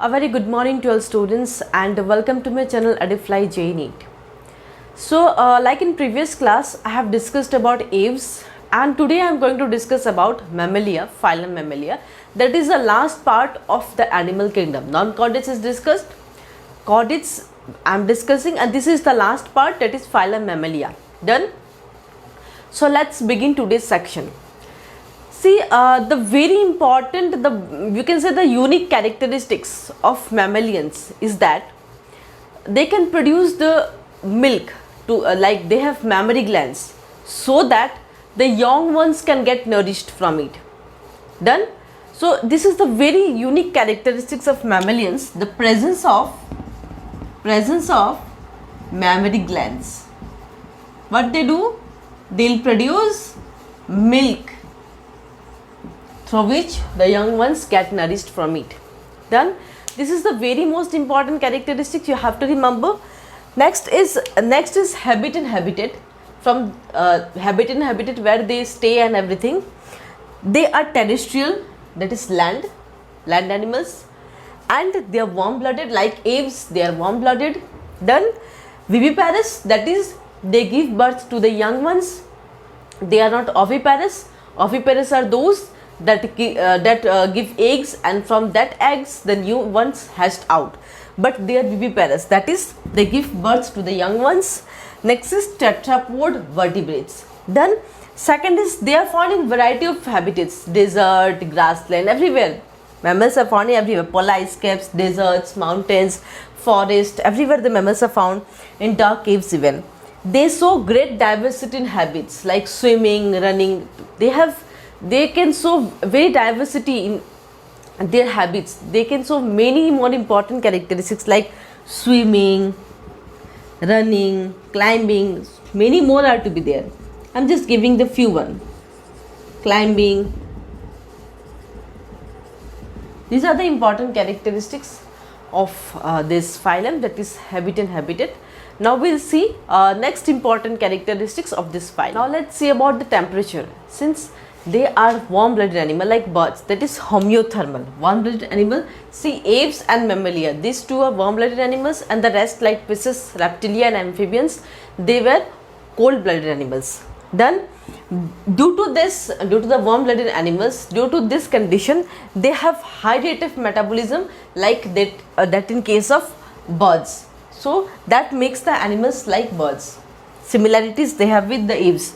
A very good morning to all students and welcome to my channel Edifly JNEET. So like in previous class I have discussed about aves and today I am going to discuss about Mammalia, phylum Mammalia. That is the last part of the animal kingdom. Non-chordates is discussed, chordates I am discussing, and this is the last part, that is phylum Mammalia. Done? So let's begin today's section. See, the very important, you can say the unique characteristics of mammalians is that they can produce the milk to like they have mammary glands so that the young ones can get nourished from it. Done? So this is the very unique characteristics of mammalians, the presence of mammary glands. What they do? They'll produce milk through which the young ones get nourished from it. Done? This is the very most important characteristics you have to remember. Next is habit and habitat. From habit and habitat, where they stay and everything. They are terrestrial, that is land animals, and they are warm-blooded. Like aves, they are warm-blooded. Done? Viviparous, that is they give birth to the young ones. They are not oviparous. Oviparous are those that give eggs, and from that eggs the new ones hatched out, but they are viviparous, that is they give birth to the young ones. Next is tetrapod vertebrates. Then second is they are found in variety of habitats, desert, grassland, everywhere. Mammals are found everywhere, polar ice caps, deserts, mountains, forest, everywhere the mammals are found, in dark caves even. They show great diversity in habits like swimming, running. They can show very diversity in their habits. They can show many more important characteristics like swimming, running, climbing. Many more are to be there. I am just giving the few one. Climbing. These are the important characteristics of this phylum, that is habit and habitat. Now we will see next important characteristics of this phylum. Now let's see about the temperature. Since they are warm-blooded animal like birds, that is homeothermal, warm-blooded animal. See, aves and mammalia, these two are warm-blooded animals, and the rest like fishes, reptilia and amphibians, they were cold-blooded animals. Then due to the warm-blooded animals, due to this condition, they have high rate of metabolism like that in case of birds. So that makes the animals like birds. Similarities they have with the aves.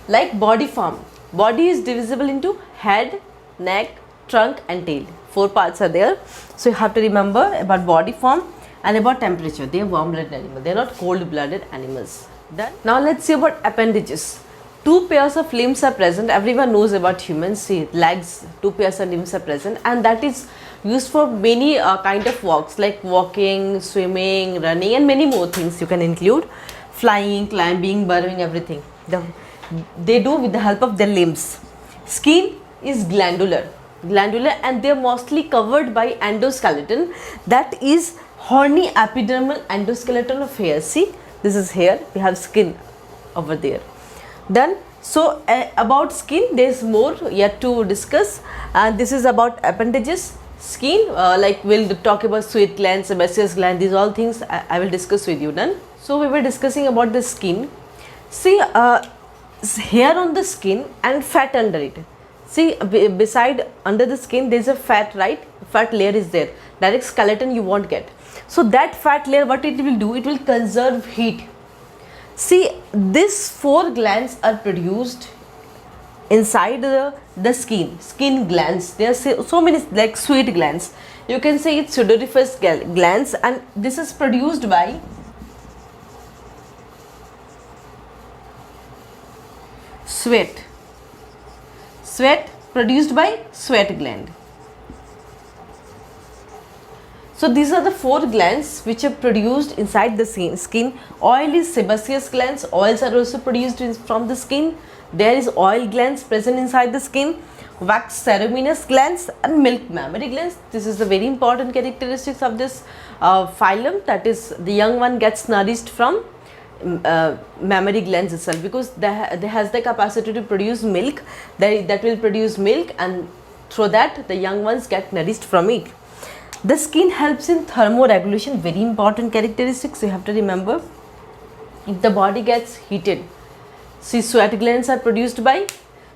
Like body form. Body is divisible into head, neck, trunk and tail. 4 parts are there. So you have to remember about body form and about temperature. They are warm-blooded animals. They are not cold-blooded animals. Then now let's see about appendages. 2 pairs of limbs are present. Everyone knows about humans. See, legs, 2 pairs of limbs are present, and that is used for many kind of walks like walking, swimming, running and many more things you can include. Flying, climbing, burrowing, everything. They do with the help of their limbs. Skin is glandular and they are mostly covered by endoskeleton, that is horny epidermal endoskeleton of hair. See, this is hair, we have skin over there. Then so about skin there is more yet to discuss, and this is about appendages. Skin, like we'll talk about sweat glands, sebaceous gland, these all things I will discuss with you. Done? So we were discussing about the skin. See, hair on the skin and fat under it. See, beside under the skin there is a fat, right? Fat layer is there. Direct skeleton you won't get. So that fat layer, what it will do? It will conserve heat. See, these 4 glands are produced inside the skin glands. There are so many like sweat glands. You can say it's sudoriferous glands, and this is produced by sweat produced by sweat gland. So these are the 4 glands which are produced inside the skin. Oil is sebaceous glands. Oils are also produced from the skin. There is oil glands present inside the skin. Wax ceruminous glands and milk mammary glands. This is the very important characteristics of this phylum, that is the young one gets nourished from mammary glands itself, because they has the capacity to produce milk. That will produce milk, and through that the young ones get nourished from it. The skin helps in thermoregulation, very important characteristics you have to remember. If the body gets heated, see, sweat glands are produced by,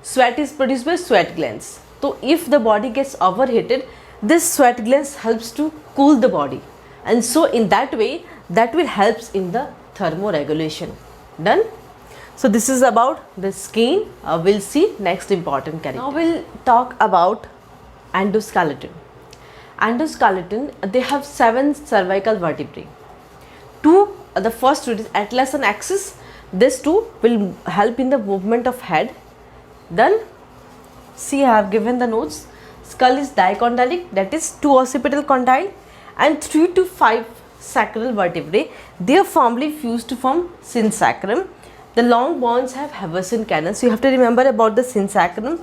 sweat is produced by sweat glands. So if the body gets overheated, this sweat glands helps to cool the body, and so in that way that will helps in the thermoregulation. Done. So this is about the skin. We'll see next important character. Now we'll talk about endoskeleton. Endoskeleton, they have 7 cervical vertebrae. The first two is atlas and axis. These two will help in the movement of head. Then see, I have given the notes. Skull is dicondylic, that is 2 occipital condyle, and 3 to 5 sacral vertebrae. They are firmly fused to form synsacrum. The long bones have Haversian canals. You have to remember about the synsacrum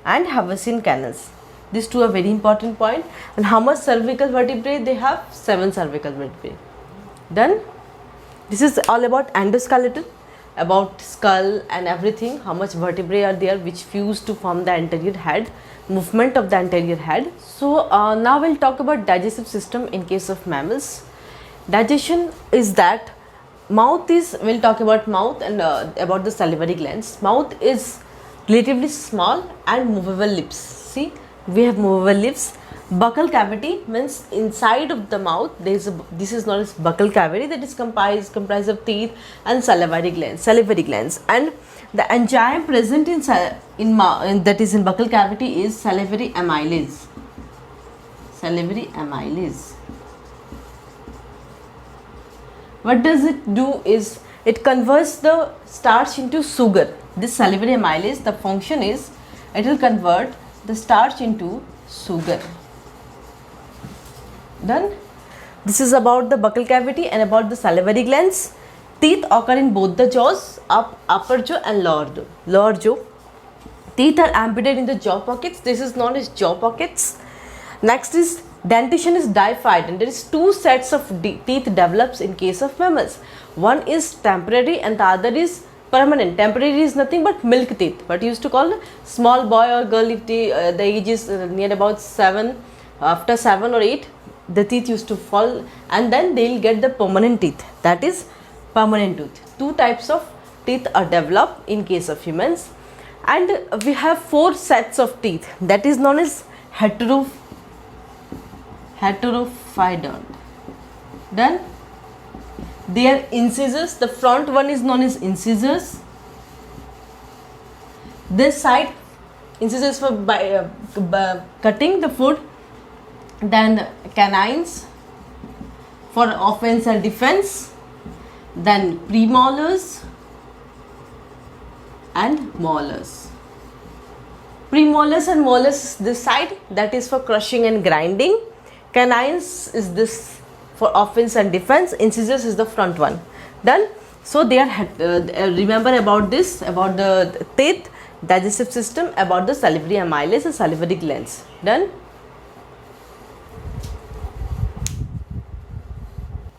and Haversian canals. These two are very important point. And how much cervical vertebrae they have? 7 cervical vertebrae. Done. This is all about endoskeleton, about skull and everything. How much vertebrae are there which fuse to form the anterior head, movement of the anterior head. So now we'll talk about digestive system in case of mammals. Digestion is that mouth is, we'll talk about mouth and about the salivary glands. Mouth is relatively small and movable lips. See, we have movable lips. Buccal cavity means inside of the mouth there is this is known as buccal cavity, that is comprised of teeth and salivary glands. And the enzyme present in that is in buccal cavity is salivary amylase. What does it do is it converts the starch into sugar. This salivary amylase, the function is it will convert the starch into sugar. Done. This is about the buccal cavity and about the salivary glands. Teeth occur in both the jaws, upper jaw and lower jaw. Teeth are embedded in the jaw pockets. This is known as jaw pockets. Next is dentition is diphyton. There is 2 sets of teeth develops in case of mammals. One is temporary and the other is permanent. Temporary is nothing but milk teeth. What you used to call small boy or girl, if the age is near about 7, after 7 or 8, the teeth used to fall, and then they will get the permanent teeth, that is permanent tooth. 2 types of teeth are developed in case of humans, and we have 4 sets of teeth, that is known as heterophyodont. Done. They are incisors. The front one is known as incisors. This side incisors for cutting the food. Then canines for offense and defense. Then premolars and molars. Premolars and molars is this side, that is for crushing and grinding. Canines is this for offense and defense. Incisors is the front one. Done. So they are remember about this, about the teeth, digestive system, about the salivary amylase and salivary glands. Done.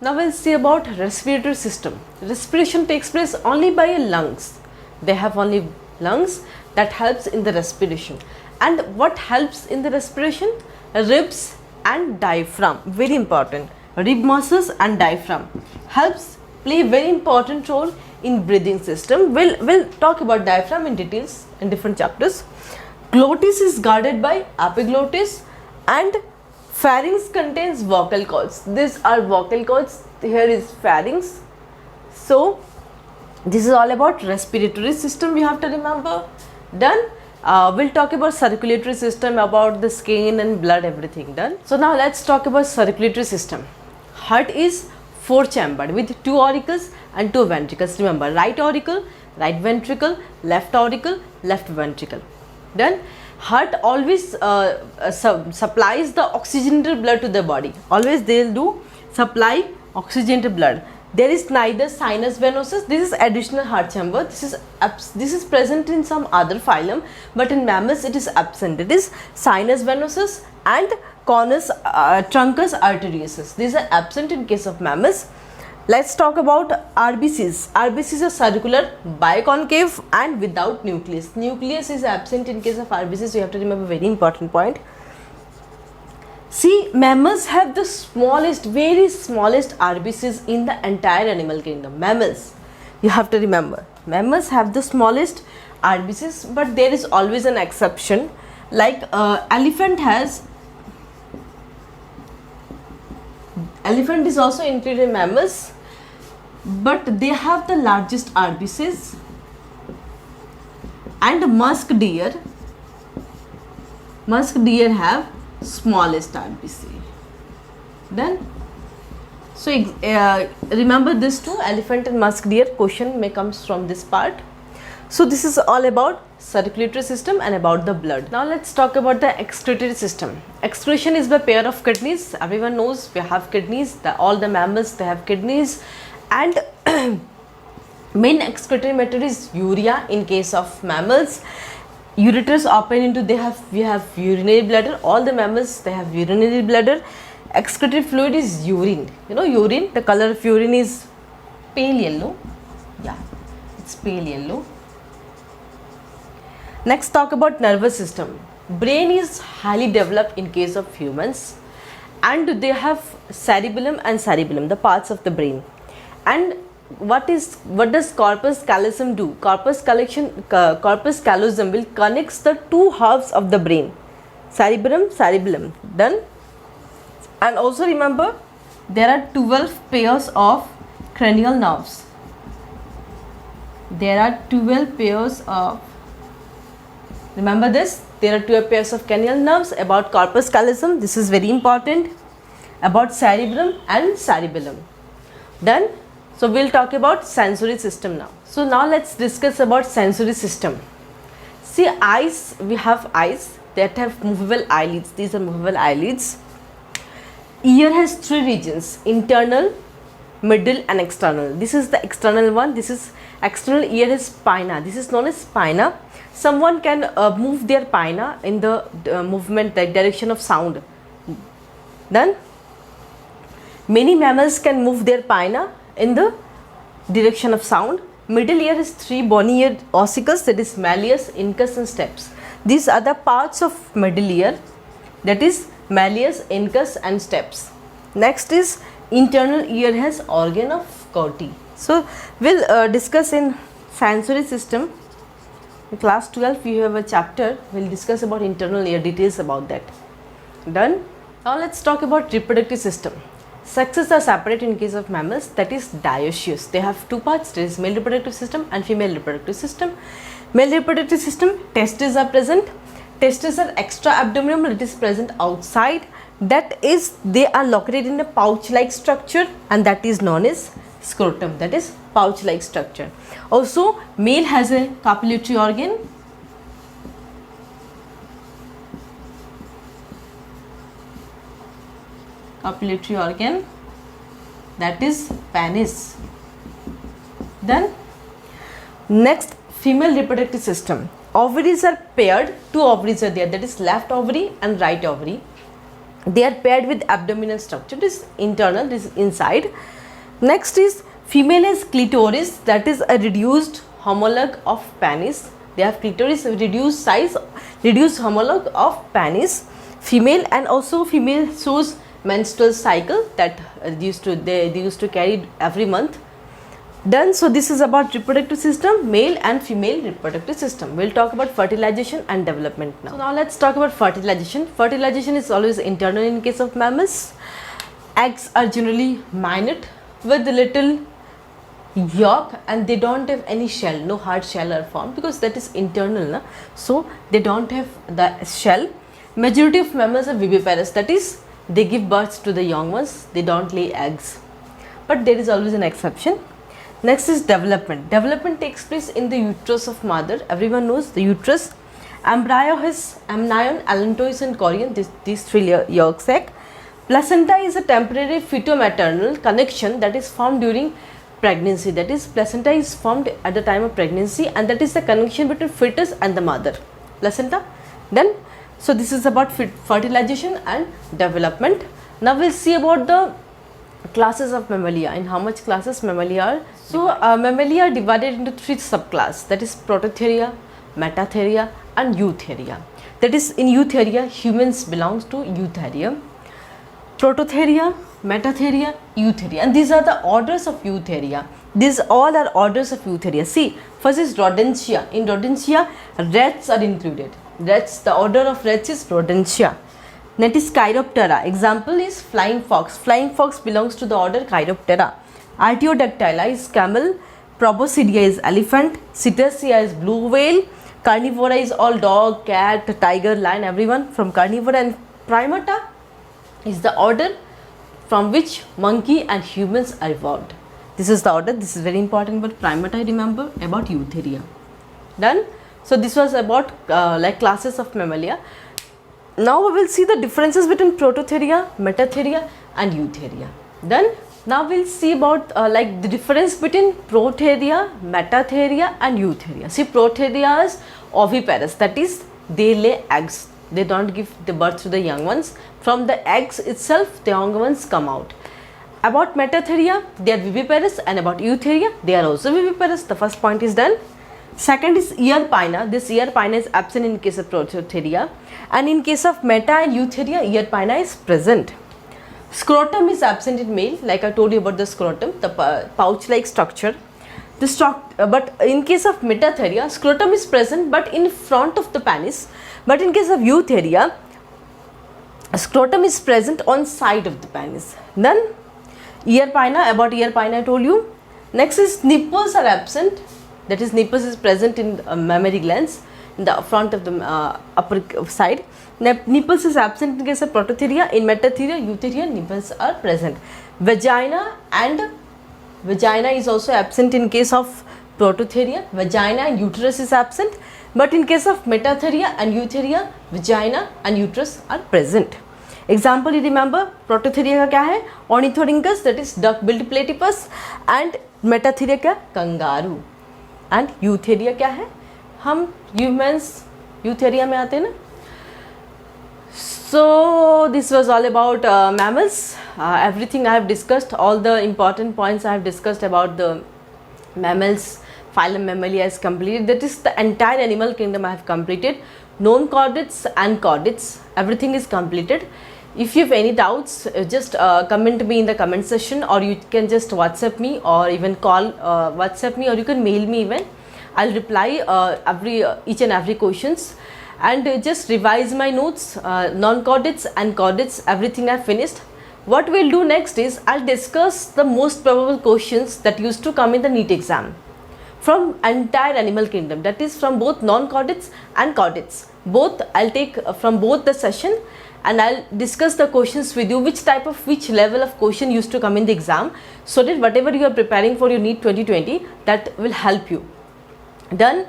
Now we'll see about respiratory system. Respiration takes place only by lungs. They have only lungs that helps in the respiration. And what helps in the respiration? Ribs and diaphragm, very important. Rib muscles and diaphragm helps play very important role in breathing system. We'll talk about diaphragm in details in different chapters. Glottis is guarded by epiglottis, and pharynx contains vocal cords. These are vocal cords. Here is pharynx. So this is all about respiratory system, you have to remember. Done. We'll talk about circulatory system, about the skin and blood, everything. Done. So now let's talk about circulatory system. Heart is 4-chambered with 2 auricles and 2 ventricles. Remember, right auricle, right ventricle, left auricle, left ventricle. Done. Heart always supplies the oxygenated blood to the body. Always they will do supply oxygenated blood. There is neither sinus venosus. This is additional heart chamber. This is present in some other phylum, but in mammals it is absent. It is sinus venosus and conus truncus arteriosus. These are absent in case of mammals. Let's talk about RBCs. RBCs are circular, biconcave and without nucleus. Nucleus is absent in case of RBCs. You have to remember very important point. See, mammals have the smallest, very smallest RBCs in the entire animal kingdom. Mammals, you have to remember, mammals have the smallest RBCs, but there is always an exception. Like elephant is also included in mammals, but they have the largest RBCs, and musk deer have smallest RBC. Done. So remember this too, elephant and musk deer question may comes from this part. So this is all about circulatory system and about the blood. Now let's talk about the excretory system. Excretion is by pair of kidneys. Everyone knows we have kidneys. All the mammals, they have kidneys, and main excretory matter is urea in case of mammals. Ureters open into, we have urinary bladder. All the mammals, they have urinary bladder. Excretory fluid is urine. You know urine, the color of urine is pale yellow. Yeah, it's pale yellow. Next, talk about nervous system. Brain is highly developed in case of humans, and they have cerebellum and cerebellum, the parts of the brain. And what does corpus callosum do? Corpus callosum will connects the two halves of the brain, cerebellum. Done. And also remember, there are 12 pairs of cranial nerves. Remember this, there are 12 pairs of cranial nerves. About corpus callosum, this is very important. About cerebrum and cerebellum. Done. So we'll talk about sensory system now. So now let's discuss about sensory system. See, eyes, we have eyes that have movable eyelids. These are movable eyelids. Ear has three regions: internal, middle and external. This is the external one. This is external ear is pinna. This is known as pinna. Someone can move their pinna in the movement, the direction of sound. Then many mammals can move their pinna in the direction of sound. Middle ear has three bony ear ossicles, that is malleus, incus and steps. These are the parts of middle ear, that is malleus, incus and steps. Next is internal ear has organ of Corti. So we'll discuss in sensory system. In class 12 we have a chapter, we'll discuss about internal ear, details about that. Done. Now let's talk about reproductive system. Sexes are separate in case of mammals, that is dioecious. They have two parts, there is male reproductive system and female reproductive system. Male reproductive system, testes are present. Testes are extra abdominal, it is present outside. That is, they are located in a pouch-like structure, and that is known as scrotum, that is pouch-like structure. Also, male has a copulatory organ. Copulatory organ, that is penis. Then next, female reproductive system. Ovaries are paired, two ovaries are there, that is left ovary and right ovary. They are paired with abdominal structure, this is internal, this is inside. Next is female has clitoris, that is a reduced homologue of penis. They have clitoris, reduced size, reduced homologue of penis. Female, and also female shows menstrual cycle that they used to carry every month. Done. So this is about reproductive system, male and female reproductive system. We'll talk about fertilization and development now. So now let's talk about fertilization. Fertilization is always internal in case of mammals. Eggs are generally minute with little yolk, and they don't have any shell, no hard shell are formed because that is internal, na? So they don't have the shell. Majority of mammals are viviparous, that is they give birth to the young ones, they don't lay eggs, but there is always an exception. Next is development. Development takes place in the uterus of mother. Everyone knows the uterus. Embryo has amnion, allantois and chorion, these three yolk sac. Placenta is a temporary feto-maternal connection that is formed during pregnancy, that is placenta is formed at the time of pregnancy, and that is the connection between fetus and the mother, placenta. Then so this is about fertilization and development. Now we'll see about the classes of mammalia. In how much classes mammalia are? So mammalia are divided into three subclasses, that is Prototheria, Metatheria and Eutheria. That is, in Eutheria, humans belongs to Eutheria. Prototheria, Metatheria, Eutheria, and these are the orders of Eutheria. These all are orders of Eutheria. See, first is Rodentia. In Rodentia, rats are included. Rats, the order of rats is Rodentia. Next is Chiroptera. Example is flying fox. Flying fox belongs to the order Chiroptera. Artiodactyla is camel. Proboscidea is elephant. Cetacea is blue whale. Carnivora is all dog, cat, tiger, lion, everyone from carnivora. And Primata is the order from which monkey and humans are evolved. This is the order. This is very important, but Primata, remember about Eutheria. Done. So this was about like classes of Mammalia. Now we will see the differences between Prototheria, Metatheria and Eutheria. Done. Now we will see about like the difference between Protheria, Metatheria and Eutheria. See, Protheria is oviparous, that is they lay eggs. They don't give the birth to the young ones. From the eggs itself, the young ones come out. About Metatheria, they are viviparous, and about Eutheria, they are also viviparous. The first point is done. Second is ear pinna. This ear pinna is absent in case of Prototheria, and in case of Meta and Eutheria, ear pinna is present. Scrotum is absent in male, like I told you about the scrotum, the pouch-like structure. But in case of Metatheria, scrotum is present but in front of the penis. But in case of Eutheria, scrotum is present on side of the penis. Then ear pinna, about ear pinna I told you. Next is nipples are absent, that is nipples is present in mammary glands in the front of the upper side. Nipples is absent in case of Prototheria. In Metatheria, Eutheria, nipples are present. Vagina is also absent in case of Prototheria. Vagina and uterus is absent, but in case of Metatheria and Eutheria, vagina and uterus are present. Example you remember, Prototheria का क्या है? Ornithorhynchus, that is duck-billed platypus, and Metatheria क्या? Kangaroo. And Eutheria क्या है? हम humans Eutheria में आते हैं ना. So this was all about mammals. Everything I have discussed, all the important points I have discussed about the mammals, phylum Mammalia is completed. That is the entire animal kingdom I have completed. Known chordates and chordates, everything is completed. If you have any doubts, just comment me in the comment section, or you can just WhatsApp me, or even call WhatsApp me, or you can mail me even. I'll reply each and every questions. And just revise my notes, non-chordates and chordates, everything I've finished. What we'll do next is I'll discuss the most probable questions that used to come in the NEET exam from entire animal kingdom, that is from both non-chordates and chordates. Both I'll take from both the session, and I'll discuss the questions with you, which level of question used to come in the exam, so that whatever you are preparing for your NEET 2020, that will help you. Done.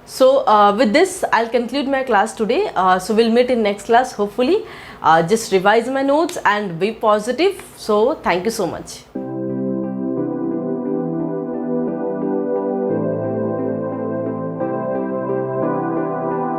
So with this I'll conclude my class today. So we'll meet in next class hopefully. Just revise my notes and be positive. So thank you so much.